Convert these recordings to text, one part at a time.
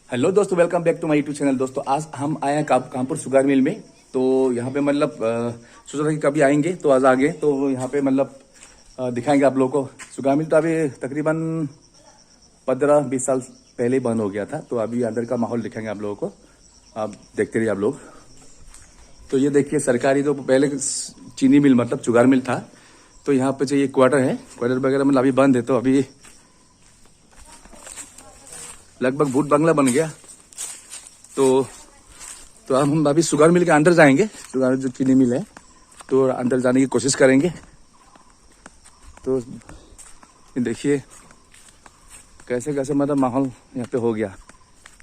Hello दोस्तों, welcome back to my YouTube channel. दोस्तों आज हम आए हैं कानपुर शुगर मिल में। तो यहाँ पे मतलब सोच रहा था कि कभी आएंगे तो आज आ गए। तो यहाँ पे मतलब दिखाएंगे आप लोगों को। शुगर मिल तो अभी तकरीबन 15-20 साल पहले ही बंद हो गया था। तो अभी अंदर का माहौल दिखाएंगे आप लोगों को, आप देखते रहिए आप लोग। तो ये देखिए, सरकारी तो पहले चीनी मिल मतलब शुगर मिल था। तो यहाँ पे जो ये क्वार्टर है, क्वार्टर वगैरह मतलब अभी बंद है। तो अभी लगभग भूत बंगला बन गया। तो हम अभी शुगर मिल के अंदर जाएंगे। शुगर जो चीनी मिल है तो अंदर जाने की कोशिश करेंगे। तो देखिए कैसे कैसे मतलब माहौल यहाँ पे हो गया।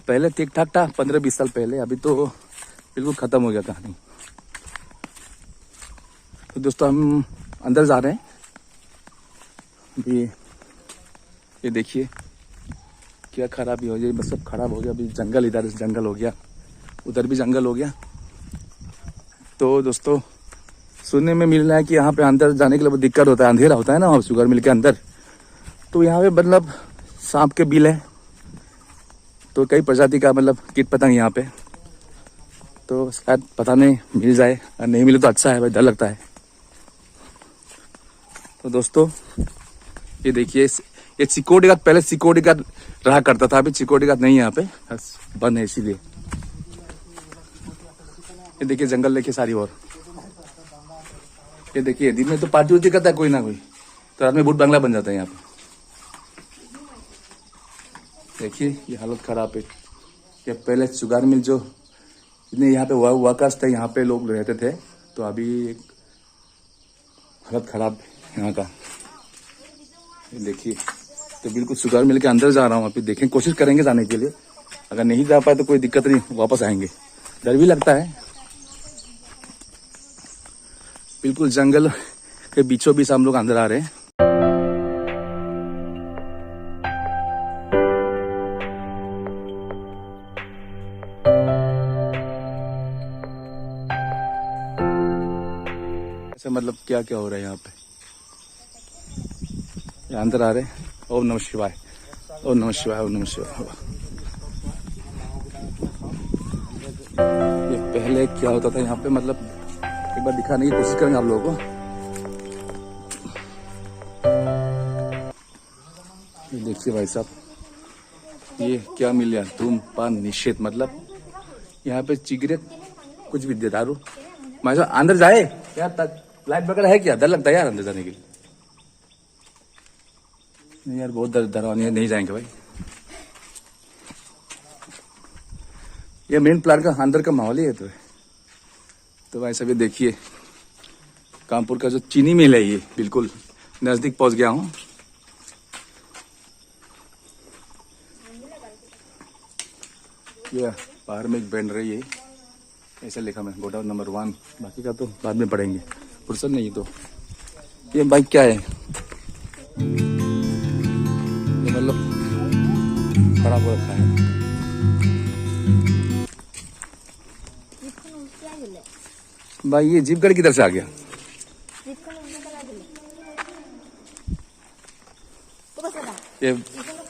पहले ठीक ठाक था 15-20 साल पहले, अभी तो बिल्कुल खत्म हो गया कहानी। तो दोस्तों हम अंदर जा रहे हैं अभी। ये देखिए क्या खराबी हो गई, बस सब खराब हो गया। अभी जंगल, इधर जंगल हो गया, उधर भी जंगल हो गया। तो दोस्तों सुनने में मिल रहा है कि यहाँ पे अंदर जाने के लिए बहुत दिक्कत होता है, अंधेरा होता है ना शुगर मिल के अंदर। तो यहाँ पे मतलब सांप के बिल है, तो कई प्रजाति का मतलब कीट पतंग यहाँ पे। तो शायद पता नहीं मिल जाए, और नहीं मिले तो अच्छा है भाई, डर लगता है। तो दोस्तों ये देखिए, ये सिक्योरिटी गार्ड, पहले सिक्योरिटी गार्ड रहा करता था, अभी सिक्योरिटी गार्ड नहीं है यहाँ पे, बंद है इसीलिए। ये देखिए जंगल देखिए सारी ओर। ये देखिए दिन में तो पार्टी उर्टी करता है कोई ना कोई, तो रात में भूत बंगला बन जाता है यहाँ पे। देखिए ये हालत खराब है। ये पहले शुगर मिल जो इतने यहाँ पे वर्कर्स थे, यहाँ पे लोग रहते थे। तो अभी हालत खराब यहाँ का। ये देखिए, तो बिल्कुल शुगर मिल के अंदर जा रहा हूँ अभी। देखें, कोशिश करेंगे जाने के लिए। अगर नहीं जा पाए तो कोई दिक्कत नहीं, वापस आएंगे। डर भी लगता है, बिल्कुल जंगल के बीचों बीच हम लोग अंदर आ रहे हैं। ऐसे मतलब क्या क्या हो रहा है यहाँ पे। ये अंदर आ रहे हैं। ओम नमः शिवाय, ओम नमः शिवाय, ओम नमः शिवाय। ये पहले क्या होता था यहाँ पे, मतलब एक बार दिखाने की कोशिश करेंगे आप लोगों को। ये देखिए भाई साहब, ये क्या मिल गया, धूमपान निषेध, मतलब यहाँ पे सिगरेट कुछ भी दे, दारू। भाई साहब अंदर जाए यार, तक लाइट वगैरह है क्या? डर लगता है यार अंदर जाने के लिए। नहीं यार, बहुत डरावनी है, नहीं जाएंगे भाई। ये मेन प्लान का अंदर का माहौल ही है। तो भाई साहब ये देखिए, कानपुर का जो चीनी मिल है, ये बिल्कुल नजदीक पहुंच गया हूँ। ये बाहर में एक बैनर है, ये ऐसा लिखा मैं, गोडाउन नंबर 1। बाकी का तो बाद में पढ़ेंगे, फुर्सत नहीं। तो ये बाइक क्या है, ये मतलब खराब हो रखा है। भाई ये जीप गाड़ी किधर से आ गया? ये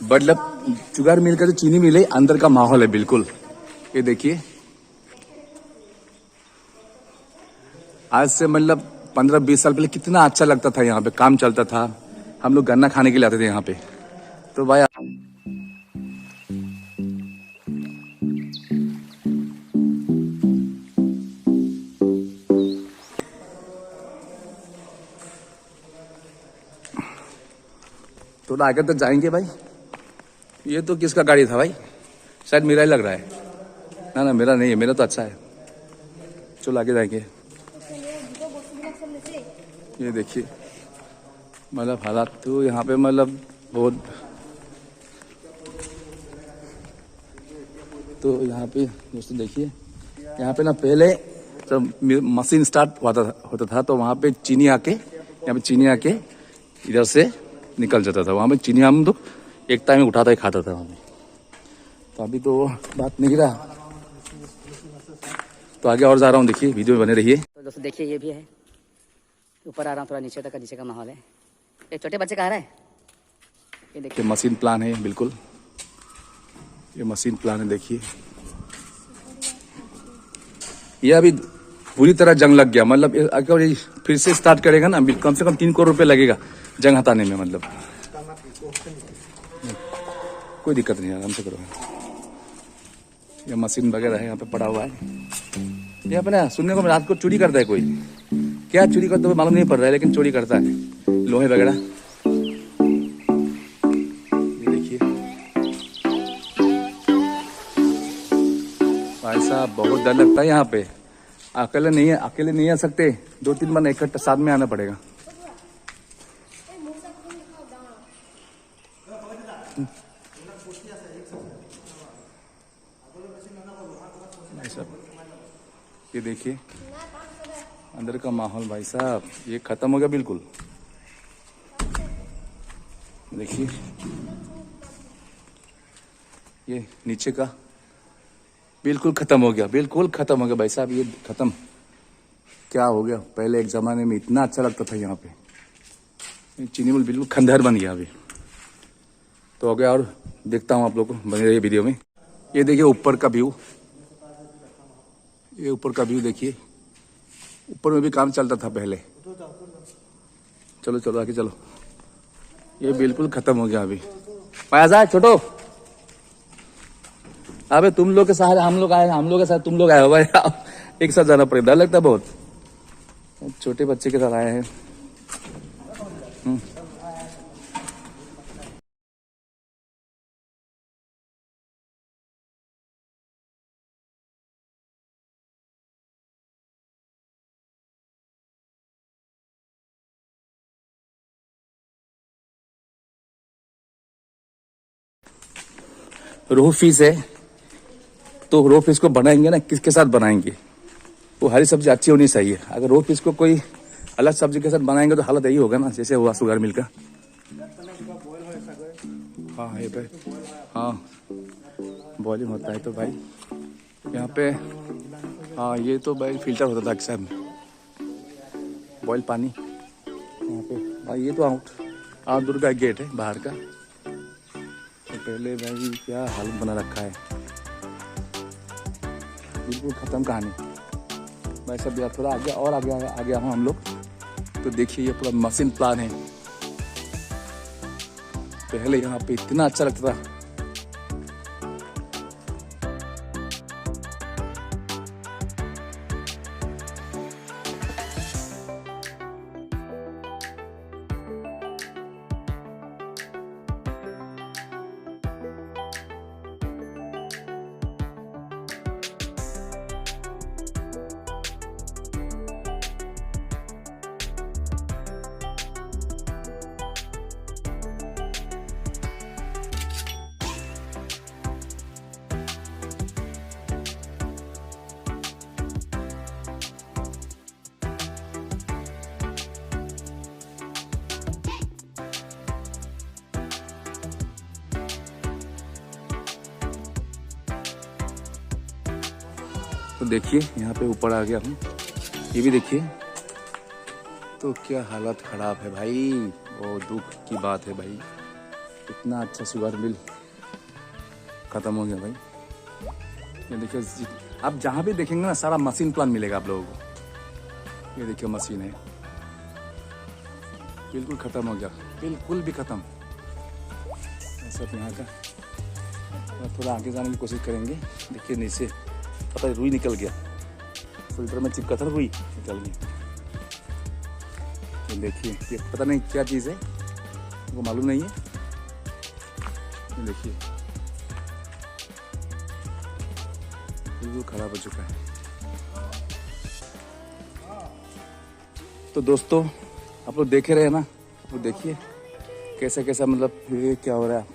मतलब शुगर मिल का जो चीनी मिल है, अंदर का माहौल है बिल्कुल। ये देखिए, आज से मतलब 15-20 साल पहले कितना अच्छा लगता था, यहाँ पे काम चलता था। हम लोग गन्ना खाने के लिए आते थे यहाँ पे। तो भाई थोड़ा आगे तक जाएंगे भाई। ये तो किसका गाड़ी था भाई? शायद मेरा ही लग रहा है। ना मेरा नहीं है, मेरा तो अच्छा है। चलो आगे जाएंगे। ये देखिए मतलब हालात तो यहाँ पे मतलब बहुत। तो यहाँ पे दोस्तों देखिए, यहाँ पे ना पहले जब मशीन स्टार्ट होता था तो वहाँ पे चीनी आके, यहाँ पे चीनी आके इधर से निकल जाता था। वहाँ पे चीनी हम तो एक टाइम में उठाता ही खाता था वहाँ पे। तो अभी तो बात नहीं रहा। तो आगे और जा रहा हूँ, देखिए वीडियो में बने रहिए। तो दोस्तों देखिए, ये भी है, ऊपर आ रहा हूँ थोड़ा नीचे तक, नीचे का माहौल है। एक छोटे बच्चे का आ रहा है, ये देखिए मशीन प्लान है बिल्कुल। ये मशीन प्लान है, देखिए ये अभी पूरी तरह जंग लग गया। मतलब अगर ये फिर से स्टार्ट करेगा ना, कम से कम 3 करोड़ रुपए लगेगा जंग हटाने में। मतलब कोई दिक्कत नहीं, आराम से करो। ये मशीन वगैरह है यहाँ पे पड़ा हुआ है। यहाँ पे ना सुनने को रात को चोरी करता है कोई, क्या चोरी करता है मालूम नहीं पड़ रहा है, लेकिन चोरी करता है लोहे वगैरह। ये देखिए भाई साहब, बहुत डर लगता है यहाँ पे। अकेले नहीं आ सकते, 2-3 बार इकट्ठा साथ में आना पड़ेगा। ये देखिए अंदर का माहौल भाई साहब, ये खत्म हो गया बिल्कुल। देखिए ये नीचे का बिल्कुल खत्म हो गया, बिल्कुल खत्म हो गया भाई साहब। ये खत्म क्या हो गया, पहले एक जमाने में इतना अच्छा लगता था यहाँ पे। चीनी मिल बिल्कुल खंडहर बन गया अभी तो हो गया। और देखता हूँ आप लोग को बने रहिए वीडियो में। ये देखिए ऊपर का व्यू, ये ऊपर का व्यू देखिए। ऊपर में भी काम चलता था पहले। चलो चलो आगे चलो। ये बिल्कुल खत्म हो गया अभी। पाया छोटो, अबे तुम लोग के सहारे हम लोग आए, हम लोग के साथ तुम लोग आए हो भाई। एक साथ जाना पड़ेगा, डर लगता है बहुत। छोटे बच्चे के साथ आए हैं। रोहू फिश है, तो रोहू फिश को बनाएंगे ना, किसके साथ बनाएंगे? वो हरी सब्जी अच्छी होनी चाहिए। अगर रोहू फिश को कोई अलग सब्जी के साथ बनाएंगे तो हालत यही होगा ना, जैसे हुआ शुगर मिल का। हाँ ये पे हाँ बॉइलिंग होता है तो भाई यहाँ पे। हाँ ये तो भाई फिल्टर होता था अक्सर, बॉइल पानी यहाँ पे भाई। ये तो आउटडोर का गेट है बाहर का। तो पहले भाई क्या हालत बना रखा है, बिल्कुल खत्म कहानी भाई सब। यार थोड़ा आगे और आ गया हूँ हम लोग। तो देखिए ये पूरा मशीन प्लान है। पहले यहाँ पे इतना अच्छा लगता था। तो देखिए यहाँ पे ऊपर आ गया हूँ, ये भी देखिए। तो क्या हालत खराब है भाई, वो दुख की बात है भाई। इतना अच्छा शुगर मिल खत्म हो गया भाई। ये देखिए आप जहाँ भी देखेंगे ना, सारा मशीन प्लान मिलेगा आप लोगों को। ये देखिए मशीन है, बिल्कुल खत्म हो गया, बिल्कुल भी खत्म। सब यहाँ का थोड़ा आगे जाने की कोशिश करेंगे। देखिए नीचे पता है रुई निकल गया, फिल्टर में चिपका था रुई निकल गया। ये देखिए ये पता नहीं क्या चीज़ है, वो मालूम नहीं है। ये देखिए बिल्कुल खराब हो चुका है। तो दोस्तों आप लोग देखे रहे ना, वो देखिए कैसा कैसा मतलब ये क्या हो रहा है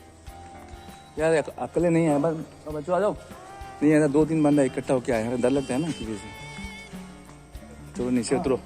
यार। अकेले नहीं है, बस बच्चों आ जाओ। नहीं है 2-3 बंदा इकट्ठा होकर आए हैं, डर लगता है ना किसी से। चलो नीचे उतरो।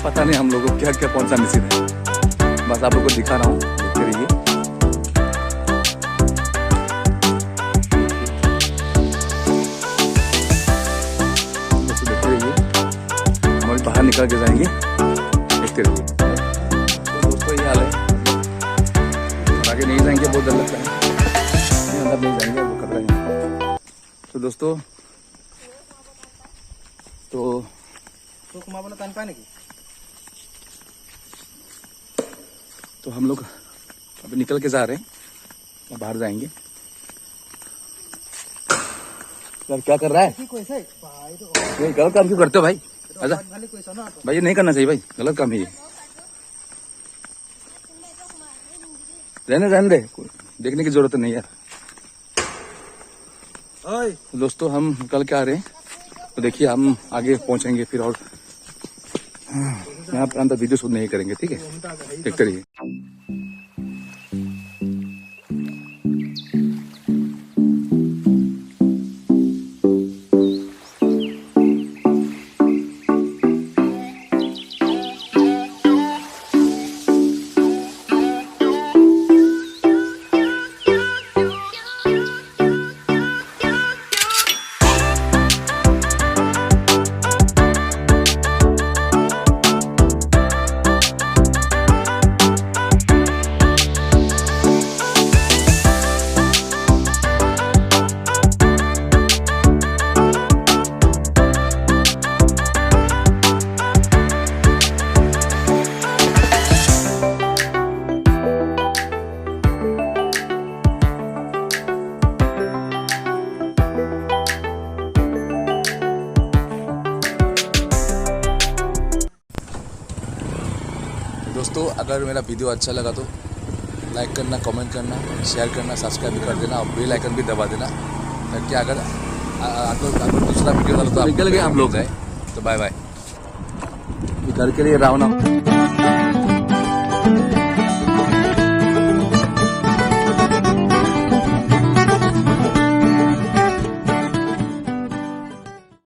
पता नहीं हम लोगों को क्या क्या कौन सा मिसिंग है, बस आप लोगों को दिखा रहा हूँ, देखते रहिए। देखते रहिए, हम अभी बाहर निकल के जाएंगे, देखते रहिए। तो दोस्तों ये हाल है, आगे नहीं जाएंगे, बहुत डर लगता है, अंदर नहीं जाएंगे, वो कर रहे हैं। तो दोस्तों तो हम लोग अभी निकल के जा रहे हैं, बाहर जाएंगे। यार क्या कर रहा है? ये गलत काम क्यों करते हो भाई? आजा भाई, ये नहीं करना चाहिए भाई, गलत काम है ये। रहने दे, देखने की जरूरत नहीं यार। तो दोस्तों हम निकल के आ रहे हैं, तो देखिए हम आगे पहुंचेंगे फिर, और यहाँ पे अंदर वीडियो शूट नहीं करेंगे, ठीक है? देखते रहिए। दोस्तों अगर मेरा वीडियो अच्छा लगा तो लाइक करना, कमेंट करना, शेयर करना, सब्सक्राइब भी कर देना, और बेल आइकन भी दबा देना, ताकि अगर दूसरा वीडियो डालो तो निकल गए हम लोग गए। तो बाय बाय। घर के लिए रावना।